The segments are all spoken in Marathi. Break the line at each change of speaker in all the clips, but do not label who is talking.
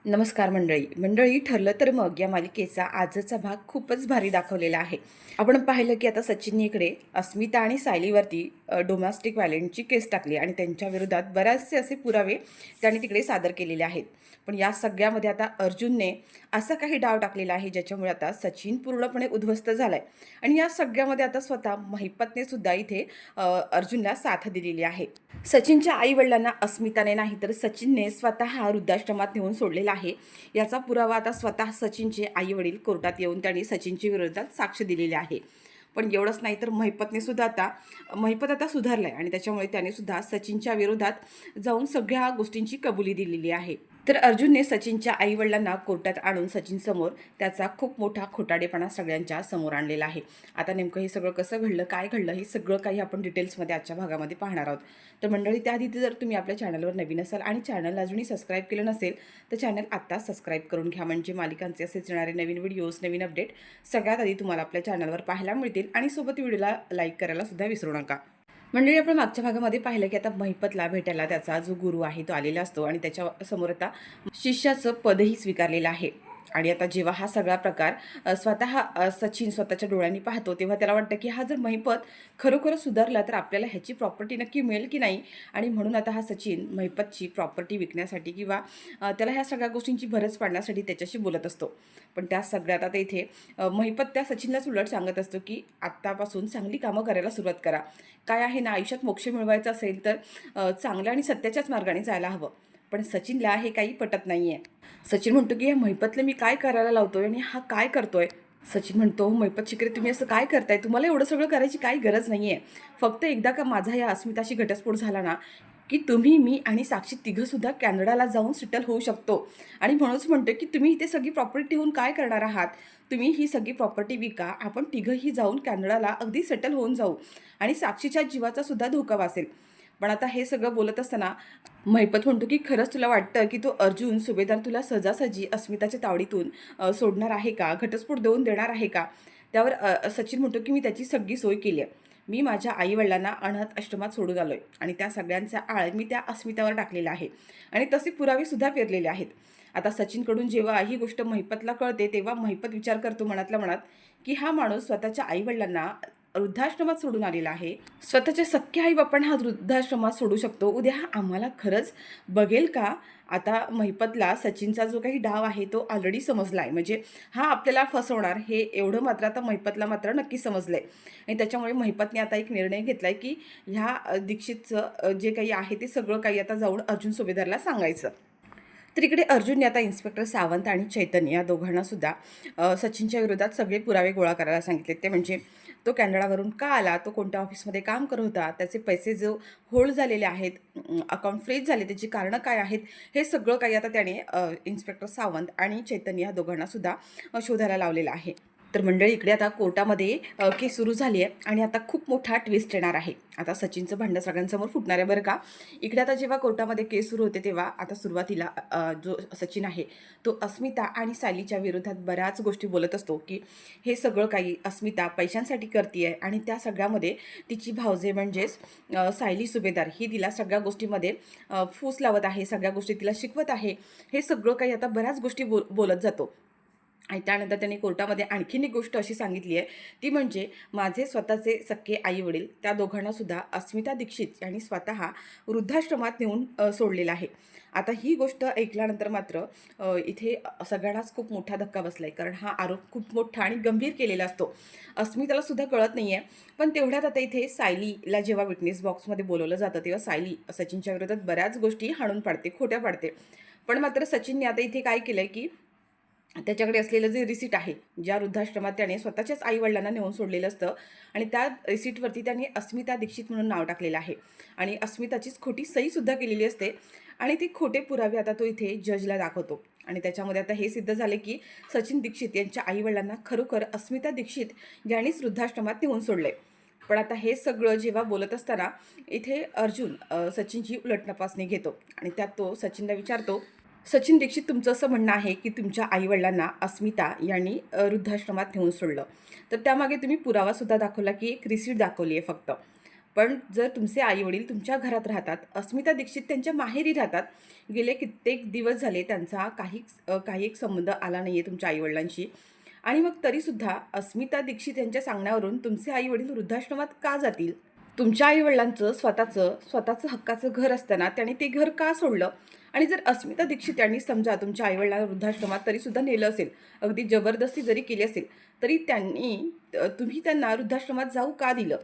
नमस्कार मंडळी ठरलं तर मग या मालिकेचा आजचा भाग खूपच भारी दाखवलेला आहे. आपण पाहिलं की आता सचिनने इकडे अस्मिता आणि सायलीवरती डोमेस्टिक व्हायलेंसची केस टाकली आणि त्यांच्या विरोधात बरेचसे असे पुरावे त्यांनी तिकडे सादर केलेले आहेत. पण या सगळ्यामध्ये आता अर्जुनने असा काही डाव टाकलेला आहे ज्याच्यामुळे आता सचिन पूर्णपणे उद्ध्वस्त झालाय आणि या सगळ्यामध्ये आता स्वतः महिपतने सुद्धा इथे अर्जुनला साथ दिलेली आहे. सचिनच्या आई वडिलांना अस्मिताने नाही तर सचिनने स्वतः वृद्धाश्रमात नेऊन सोडलेला आहे. याचा पुरावा आता स्वतः सचिनचे आई वडील कोर्टात येऊन त्यांनी सचिनच्या विरोधात साक्ष दिलेली आहे. पण एवढंच नाही तर महिपत आता सुधारलाय आणि त्याच्यामुळे त्याने सुद्धा सचिनच्या विरोधात जाऊन सगळ्या गोष्टींची कबुली दिलेली आहे. तर अर्जुनने सचिनच्या आईवडिलांना कोर्टात आणून सचिनसमोर त्याचा खूप मोठा खोटाडेपणा सगळ्यांच्या समोर आणलेला आहे. आता नेमकं हे सगळं कसं घडलं, काय घडलं, हे सगळं काही आपण डिटेल्समध्ये आजच्या भागामध्ये पाहणार आहोत. तर मंडळी, त्याआधी जर तुम्ही आपल्या चॅनलवर नवीन असाल आणि चॅनल अजूनही सबस्क्राईब केलं नसेल तर चॅनल आत्ताच सबस्क्राईब करून घ्या, म्हणजे मालिकांचे असेच येणारे नवीन व्हिडिओज, नवीन अपडेट सगळ्यात आधी तुम्हाला आपल्या चॅनलवर पाहायला मिळतील. आणि सोबत व्हिडिओला लाईक करायला सुद्धा विसरू नका. मंडळी, आपण मागच्या भागामध्ये पाहिलं की आता महिपतला भेटायला त्याचा जो गुरु आहे तो आलेला असतो आणि त्याच्या समोर आता शिष्याचं पदही स्वीकारलेलं आहे. आणि आता जेव्हा हा सगळा प्रकार सचिन स्वतःच्या डोळ्यांनी पाहतो तेव्हा त्याला वाटतं की हा जर महिपत खरोखरच सुधारला तर आपल्याला ह्याची प्रॉपर्टी नक्की मिळेल की नाही. आणि म्हणून आता हा सचिन महिपतची प्रॉपर्टी विकण्यासाठी किंवा त्याला ह्या सगळ्या गोष्टींची भरज पाडण्यासाठी त्याच्याशी बोलत असतो. पण त्या सगळ्यात आता इथे महिपत त्या सचिनलाच उलट सांगत असतो की आत्तापासून चांगली कामं करायला सुरुवात करा. काय आहे ना, आयुष्यात मोक्ष मिळवायचा असेल तर चांगल्या आणि सत्याच्याच मार्गाने जायला हवं. पण सचिनला हे काही पटत नाही आहे. सचिन म्हणतो की या महिपतला मी काय करायला लावतोय आणि हा काय करतोय. सचिन म्हणतो, महिपत शिकरे, तुम्ही असं काय करताय? तुम्हाला एवढं सगळं करायची काही गरज नाही आहे. फक्त एकदा का माझा या अस्मिताशी घटस्फोट झाला ना की तुम्ही, मी आणि साक्षी तिघंसुद्धा कॅनडाला जाऊन सेटल होऊ शकतो. आणि म्हणूनच म्हणतो की तुम्ही इथे सगळी प्रॉपर्टी ठेवून काय करणार आहात? तुम्ही ही सगळी प्रॉपर्टी विका, आपण तिघंही जाऊन कॅनडाला अगदी सेटल होऊन जाऊ आणि साक्षीच्या जीवाचा सुद्धा धोका वाचेल. पण आता हे सगळं बोलत असताना महिपत म्हणतो की खरंच तुला वाटतं की तो अर्जुन सुभेदार तुला सहजासहजी अस्मिताच्या तावडीतून सोडणार आहे का? घटस्फोट देऊन देणार आहे का? त्यावर सचिन म्हणतो की मी त्याची सगळी सोय केली आहे. मी माझ्या आईवडिलांना अनाथ आश्रमात सोडून आलो आहे आणि त्या सगळ्यांचा आळ मी त्या अस्मितावर टाकलेला आहे आणि तसे पुरावेसुद्धा पेरलेले आहेत. आता सचिनकडून जेव्हा ही गोष्ट महिपतला कळते तेव्हा महिपत विचार करतो मनातल्या मनात की हा माणूस स्वतःच्या आईवडिलांना वृद्धाश्रमात सोडून आलेला आहे. स्वतःच्या सख्ख्या आईबापांना हा वृद्धाश्रमात सोडू शकतो. उद्या हा आम्हाला खरंच बघेल का? आता महिपतला सचिनचा जो काही डाव आहे तो ऑलरेडी समजला आहे. म्हणजे हा आपल्याला फसवणार हे एवढं मात्र आता महिपतला मात्र नक्की समजलं आहे. आणि त्याच्यामुळे महिपतने आता एक निर्णय घेतला आहे की ह्या दीक्षितचं जे काही आहे ते सगळं काही आता जाऊन अर्जुन सुभेदारला सांगायचं. तर इकडे अर्जुनने आता इन्स्पेक्टर सावंत आणि चैतन्य या दोघांनासुद्धा सचिनच्या विरोधात सगळे पुरावे गोळा करायला सांगितले. ते म्हणजे तो कॅनडावरून का आला, तो कोणत्या ऑफिसमध्ये काम करत होता, त्याचे पैसे जो होल्ड झालेले आहेत, अकाउंट फ्रीज झाले, त्याची कारणं काय आहेत, हे सगळं काही आता त्याने इन्स्पेक्टर सावंत आणि चैतन्य या दोघांनासुद्धा शोधायला लावलेलं आहे. तर मंडळी, इकडे आता कोर्टामध्ये केस सुरू झाली आहे आणि आता खूप मोठा ट्विस्ट येणार आहे. आता सचिनचं भांडण सगळ्यांसमोर फुटणार आहे बरं का. इकडे आता जेव्हा कोर्टामध्ये केस सुरू होते तेव्हा आता सुरुवातीला जो सचिन आहे तो अस्मिता आणि सायलीच्या विरोधात बऱ्याच गोष्टी बोलत असतो की हे सगळं काही अस्मिता पैशांसाठी करते आणि त्या सगळ्यामध्ये तिची भावजे म्हणजेच सायली सुभेदार ही तिला सगळ्या गोष्टीमध्ये फूस लावत आहे, सगळ्या गोष्टी तिला शिकवत आहे. हे सगळं काही आता बऱ्याच गोष्टी बोलत जातो. आणि त्यानंतर त्यांनी कोर्टामध्ये आणखीन एक गोष्ट अशी सांगितली आहे, ती म्हणजे माझे स्वतःचे सख्खे आई वडील त्या दोघांनासुद्धा अस्मिता दीक्षित यांनी स्वतः वृद्धाश्रमात नेऊन सोडलेलं आहे. आता ही गोष्ट ऐकल्यानंतर मात्र इथे सगळ्यांनाच खूप मोठा धक्का बसला आहे, कारण हा आरोप खूप मोठा आणि गंभीर केलेला असतो. अस्मितालासुद्धा कळत नाही आहे. पण तेवढ्यात आता इथे सायलीला जेव्हा विटनेस बॉक्समध्ये बोलवलं जातं तेव्हा सायली सचिनच्या विरोधात बऱ्याच गोष्टी हाणून पाडते, खोट्या पाडते. पण मात्र सचिनने आता इथे काय केलं आहे की त्याच्याकडे असलेलं जे रिसीट आहे, ज्या वृद्धाश्रमात त्याने स्वतःच्याच आईवडिलांना नेऊन सोडलेलं असतं आणि त्या रिसीटवरती त्यांनी अस्मिता दीक्षित म्हणून नाव टाकलेलं आहे आणि अस्मिताचीच खोटी सहीसुद्धा केलेली असते. आणि ते खोटे पुरावे आता तो इथे जजला दाखवतो आणि त्याच्यामध्ये आता हे सिद्ध झाले की सचिन दीक्षित यांच्या आईवडिलांना खरोखर अस्मिता दीक्षित यांनीच वृद्धाश्रमात नेऊन सोडले. पण आता हे सगळं जेव्हा बोलत असताना इथे अर्जुन सचिनची उलटतपासणी घेतो आणि त्यात तो सचिनला विचारतो, सचिन दीक्षित, तुमचं असं म्हणणं आहे की तुमच्या आईवडिलांना अस्मिता यांनी वृद्धाश्रमात नेऊन सोडलं, तर त्यामागे तुम्ही पुरावासुद्धा दाखवला की एक रिसीट दाखवली आहे फक्त. पण जर तुमचे आईवडील तुमच्या घरात राहतात, अस्मिता दीक्षित त्यांच्या माहेरी राहतात, गेले कित्येक दिवस झाले त्यांचा काही एक संबंध आला नाही आहे तुमच्या आईवडिलांशी आणि मग तरीसुद्धा अस्मिता दीक्षित यांच्या सांगण्यावरून तुमचे आईवडील वृद्धाश्रमात का जातील? तुमच्या आई-वडिलांचं स्वतःचं हक्काचं घर असताना त्याने ते घर का सोडलं? आणि जर अस्मिता दीक्षित यांनी समजा तुमच्या आई-वडिलांना वृद्धाश्रमात तरीसुद्धा नेलं असेल, अगदी जबरदस्ती जरी केली असेल, तरी तुम्ही त्यांना वृद्धाश्रमात जाऊ का दिलं?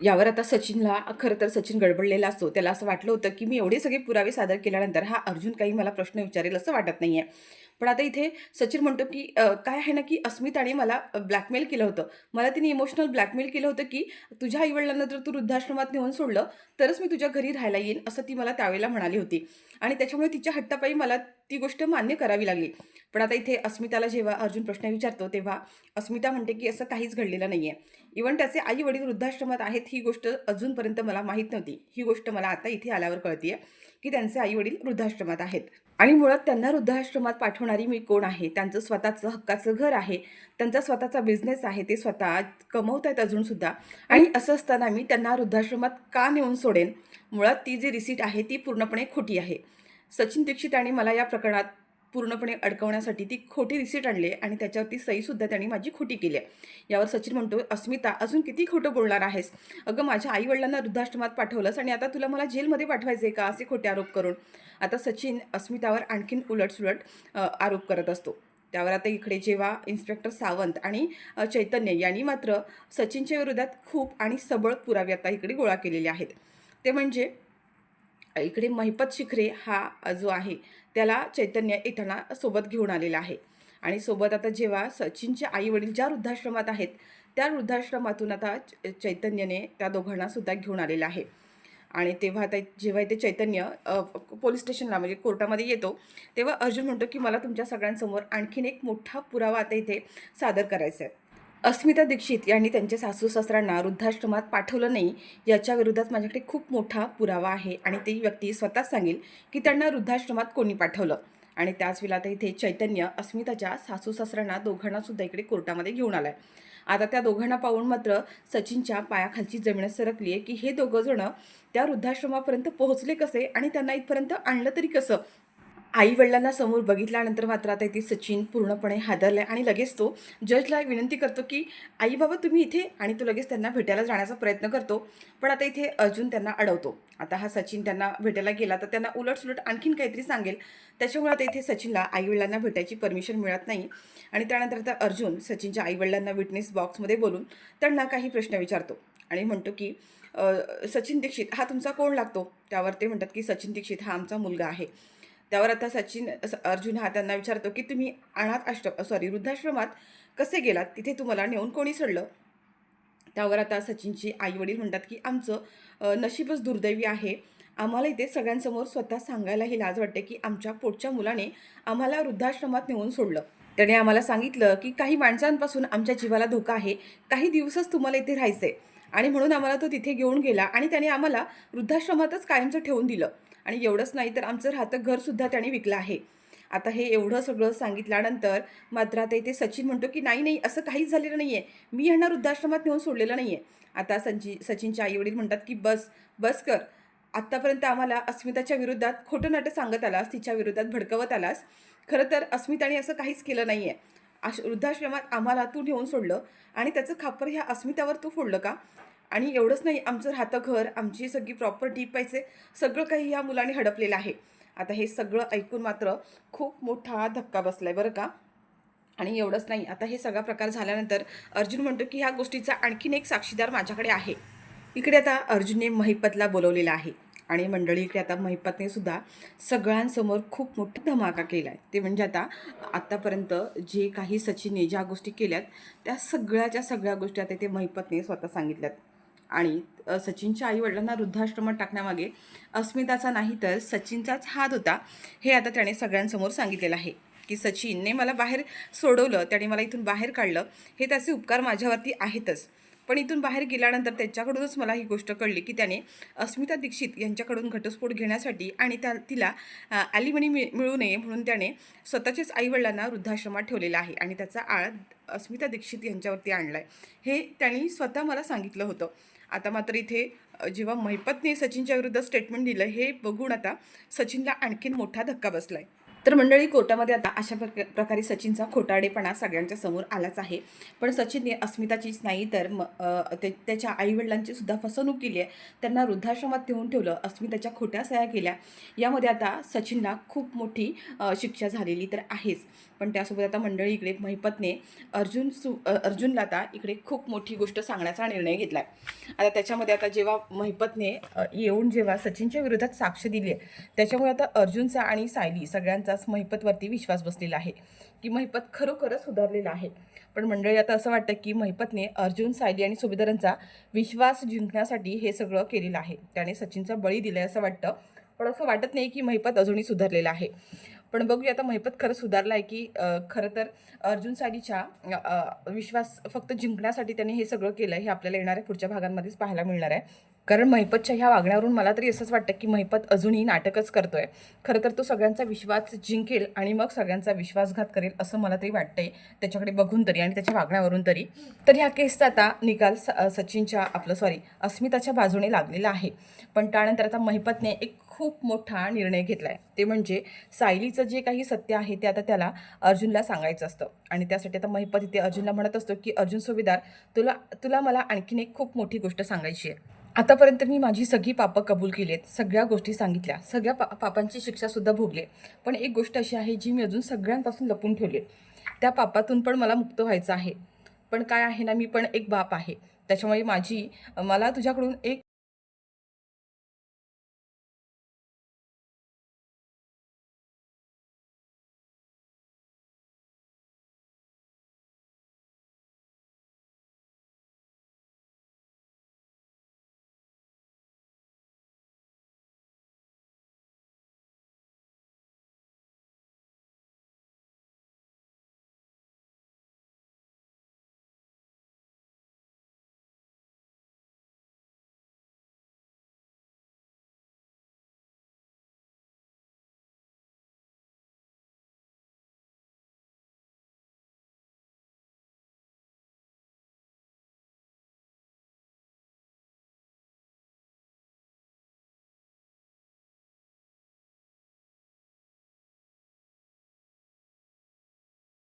यावर आता सचिनला खरं तर सचिन गडबडलेला असतो. त्याला असं वाटलं होतं, की मी एवढे सगळे पुरावे सादर केल्यानंतर हा अर्जुन काही मला प्रश्न विचारेल असं वाटत नाहीये. पण आता इथे सचिन म्हणतो, की काय आहे ना, की अस्मिताने मला ब्लॅकमेल केलं होतं. मला तिने इमोशनल ब्लॅकमेल केलं होतं, की तुझ्या आई-वडिलांना जर तू वृद्धाश्रमात नेऊन सोडलं, तरच मी तुझ्या घरी राहायला येईन, असं ती मला त्यावेळेला म्हणाली होती. आणि त्याच्यामुळे तिच्या हट्टापायी मला ती गोष्ट मान्य करावी लागली. पण आता इथे अस्मिताला जेव्हा अर्जुन प्रश्न विचारतो, तेव्हा अस्मिता म्हणते, की असं काहीच घडलेलं नाहीये. इव्हन त्याचे आई-वडील वृद्धाश्रमात आहेत ही गोष्ट अजूनपर्यंत मला माहीत नव्हती. ही गोष्ट मला आता इथे आल्यावर कळतीये, की त्यांचे आई-वडील वृद्धाश्रमात आहेत. आणि मुळात त्यांना वृद्धाश्रमात पाठवणारी मी कोण आहे? त्यांचं स्वतःचं हक्काचं घर आहे, त्यांचा स्वतःचा बिझनेस आहे, ते स्वतः कमवतायत अजूनसुद्धा. आणि असं असताना मी त्यांना वृद्धाश्रमात का नेऊन सोडेन? मुळात ती जी रिसीट आहे ती पूर्णपणे खोटी आहे. सचिन दीक्षित यांनी मला या प्रकरणात पूर्णपणे अडकवण्यासाठी ती खोटी रिसीट आणली आणि त्याच्यावरती सहीसुद्धा त्यांनी माझी खोटी केली आहे. यावर सचिन म्हणतो, "अस्मिता, अजून किती खोटं बोलणार आहेस? अगं, माझ्या आई-वडिलांना वृद्धाश्रमात पाठवलंस आणि आता तुला मला जेलमध्ये पाठवायचं आहे का?" असे खोटे आरोप करून आता सचिन अस्मितावर आणखीन उलटसुलट आरोप करत असतो. त्यावर आता इकडे जेव्हा इन्स्पेक्टर सावंत आणि चैतन्य यांनी मात्र सचिनच्या विरोधात खूप आणि सबळ पुरावे आता इकडे गोळा केलेले आहेत. ते म्हणजे इकडे महिपत शिखरे हा जो आहे त्याला चैतन्य येताना सोबत घेऊन आलेला आहे आणि सोबत आता जेव्हा सचिनचे आई-वडील ज्या वृद्धाश्रमात आहेत, त्या वृद्धाश्रमातून आता चैतन्यने त्या दोघांना सुद्धा घेऊन आलेलं आहे. आणि तेव्हा आता जेव्हा इथे चैतन्य पोलीस स्टेशनला म्हणजे कोर्टामध्ये येतो, तेव्हा अर्जुन म्हणतो, की मला तुमच्या सगळ्यांसमोर आणखीन एक मोठा पुरावा आता इथे सादर करायचा आहे. अस्मिता दीक्षित यांनी त्यांच्या सासू-सासऱ्यांना वृद्धाश्रमात पाठवलं नाही, याच्या विरोधात माझ्याकडे खूप मोठा पुरावा आहे आणि ती व्यक्ती स्वतःच सांगेल, की त्यांना वृद्धाश्रमात कोणी पाठवलं. आणि त्याच वेळेला आता इथे चैतन्य अस्मिताच्या सासू-सासऱ्यांना दोघांनासुद्धा इकडे कोर्टामध्ये घेऊन आला आहे. आता त्या दोघांना पाहून मात्र सचिनच्या पायाखालची जमीनच सरकली आहे, की हे दोघं जणं त्या वृद्धाश्रमापर्यंत पोहोचले कसे आणि त्यांना इथपर्यंत आणलं तरी कसं? आई-वडिलांना समोर बघितल्यानंतर मात्र आता इथे सचिन पूर्णपणे हादरला आहे आणि लगेच तो जजला विनंती करतो, की "आई बाबा तुम्ही इथे" आणि तो लगेच त्यांना भेटायला जाण्याचा प्रयत्न करतो. पण आता इथे अर्जुन त्यांना अडवतो. आता हा सचिन त्यांना भेटायला गेला तर त्यांना उलट-सुलट आणखीन काहीतरी सांगेल. त्याच्यामुळे आता इथे सचिनला आई-वडिलांना भेटायची परमिशन मिळत नाही आणि त्यानंतर आता अर्जुन सचिनच्या आई-वडिलांना विटनेस बॉक्समध्ये बोलून त्यांना काही प्रश्न विचारतो आणि म्हणतो, की "सचिन दीक्षित हा तुमचा कोण लागतो?" त्यावर ते म्हणतात, की "सचिन दीक्षित हा आमचा मुलगा आहे." त्यावर आता अर्जुन हा त्यांना विचारतो, की "तुम्ही वृद्धाश्रमात कसे गेलात? तिथे तुम्हाला नेऊन कोणी सोडलं?" त्यावर आता सचिनची आई-वडील म्हणतात, की "आमचं नशीबच दुर्दैवी आहे. आम्हाला इथे सगळ्यांसमोर स्वतः सांगायलाही लाज वाटते, की आमच्या पोटच्या मुलाने आम्हाला वृद्धाश्रमात नेऊन सोडलं. त्याने आम्हाला सांगितलं, की काही माणसांपासून आमच्या जीवाला धोका आहे. काही दिवसच तुम्हाला इथे राहायचंय आणि म्हणून आम्हाला तो तिथे घेऊन गेला आणि त्याने आम्हाला वृद्धाश्रमातच कायमचं ठेवून दिलं. आणि एवढंच नाही तर आमचं राहतं घरसुद्धा त्याने विकलं आहे." आता हे एवढं सगळं सांगितल्यानंतर मात्र आता इथे सचिन म्हणतो, की "नाही, नाही असं काहीच झालेलं नाही आहे. मी ह्यांना वृद्धाश्रमात नेऊन सोडलेलं नाही आहे." आता सचिनचे आई-वडील म्हणतात, की "बस, बस कर. आत्तापर्यंत आम्हाला अस्मिताच्या विरोधात खोटं नाटं सांगत आलास, तिच्या विरोधात भडकवत आलास. खरं तर अस्मिताने असं काहीच केलं नाही आहे. वृद्धाश्रमात आम्हाला तू नेऊन सोडलं आणि त्याचं खापर ह्या अस्मितावर तू फोडलं का? आणि एवढंच नाही, आमचं राहतं घर, आमची सगळी प्रॉपर्टी, पैसे सगळं काही ह्या मुलाने हडपलेलं आहे." आता हे सगळं ऐकून मात्र खूप मोठा धक्का बसलाय बरं का. आणि एवढंच नाही, आता हे सगळा प्रकार झाल्यानंतर अर्जुन म्हणतो, की ह्या गोष्टीचा आणखीन एक साक्षीदार माझ्याकडे आहे. इकडे आता अर्जुनने महिपतला बोलवलेलं आहे आणि मंडळी इकडे आता महिपतने सुद्धा सगळ्यांसमोर खूप मोठा धमाका केला आहे. ते म्हणजे आत्तापर्यंत जे काही सचिनने ज्या गोष्टी केल्यात त्या सगळ्या गोष्टी आता ते महिपतने स्वतः सांगितल्यात. आणि सचिनच्या आईवडिलांना वृद्धाश्रमात टाकण्यामागे अस्मिताचा नाही तर सचिनचाच हात होता, हे आता त्याने सगळ्यांसमोर सांगितलेलं आहे, की सचिनने मला बाहेर सोडवलं, त्याने मला इथून बाहेर काढलं, हे त्याचे उपकार माझ्यावरती आहेतच. पण इथून बाहेर गेल्यानंतर त्याच्याकडूनच मला ही गोष्ट कळली, की त्याने अस्मिता दीक्षित यांच्याकडून घटस्फोट घेण्यासाठी आणि तिला ॲलिमनी मिळू नये म्हणून त्याने स्वतःच्याच आईवडिलांना वृद्धाश्रमात ठेवलेला आहे आणि त्याचा आळ अस्मिता दीक्षित यांच्यावरती आणला आहे. हे त्यांनी स्वतः मला सांगितलं होतं. आता मात्र इथे जेव्हा महिपतने सचिनच्या विरुद्ध स्टेटमेंट दिलं हे बघून आता सचिनला आणखीन मोठा धक्का बसलाय. तर मंडळी, कोर्टामध्ये आता अशा प्रकारे सचिनचा खोटारडेपणा सगळ्यांच्या समोर आलाच आहे. पण सचिनने अस्मिताचीच नाही तर त्याच्या आईवडिलांची सुद्धा फसवणूक केली आहे. त्यांना वृद्धाश्रमात ठेवून ठेवलं, अस्मिताच्या खोट्या सह्या केल्या. यामध्ये आता सचिनला खूप मोठी शिक्षा झालेली तर आहेच. पण त्यासोबत आता मंडळी इकडे महिपतने अर्जुनला आता इकडे खूप मोठी गोष्ट सांगण्याचा निर्णय घेतला आहे. आता त्याच्यामध्ये आता जेव्हा महिपतने येऊन जेव्हा सचिनच्या विरोधात साक्ष दिली आहे, त्याच्यामुळे आता अर्जुनचा आणि सायली सगळ्यांचाच महिपतवरती विश्वास बसलेला आहे की महिपत खरोखरच सुधारलेला आहे. पण मंडळी, आता असं वाटतं की महिपतने अर्जुन, सायली आणि सुभेदारांचा विश्वास जिंकण्यासाठी हे सगळं केलेलं आहे. त्याने सचिनचा बळी दिलाय असं वाटतं. पण असं वाटत नाही की महिपत अजूनही सुधारलेला आहे. पण बघूया आता महिपत खरं सुधारला आहे की खरं तर अर्जुन, सायलीच्या विश्वास फक्त जिंकण्यासाठी त्याने हे सगळं केलं हे आपल्याला येणाऱ्या पुढच्या भागांमध्येच पाहायला मिळणार आहे. कारण महिपतच्या ह्या वागण्यावरून मला तरी असंच वाटतं की महिपत अजूनही नाटकच करतोय. खरं तर तो सगळ्यांचा विश्वास जिंकेल आणि मग सगळ्यांचा विश्वासघात करेल असं मला तरी वाटतंय, त्याच्याकडे बघून तरी आणि त्याच्या वागण्यावरून तरी. तर ह्या केसचा आता निकाल अस्मिताच्या बाजूने लागलेला आहे. पण त्यानंतर आता महिपतने एक खूप मोठा निर्णय घेतला आहे. ते म्हणजे सायलीचं जे काही सत्य आहे ते आता त्याला अर्जुनला सांगायचं असतं. आणि त्यासाठी आता महिपत इथे अर्जुनला म्हणत असतो की अर्जुन सुभेदार, तुला मला आणखीन एक खूप मोठी गोष्ट सांगायची आहे. आतापर्यंत मी माझी सगळी पापं कबूल केली आहेत, सगळ्या गोष्टी सांगितल्या, सगळ्या पापांची शिक्षासुद्धा भोगली. पण एक गोष्ट अशी आहे जी मी अजून सगळ्यांपासून लपून ठेवली आहे. त्या पापातून पण मला मुक्त व्हायचं आहे. पण काय आहे ना, मी पण एक बाप आहे. त्याच्यामुळे मला तुझ्याकडून एक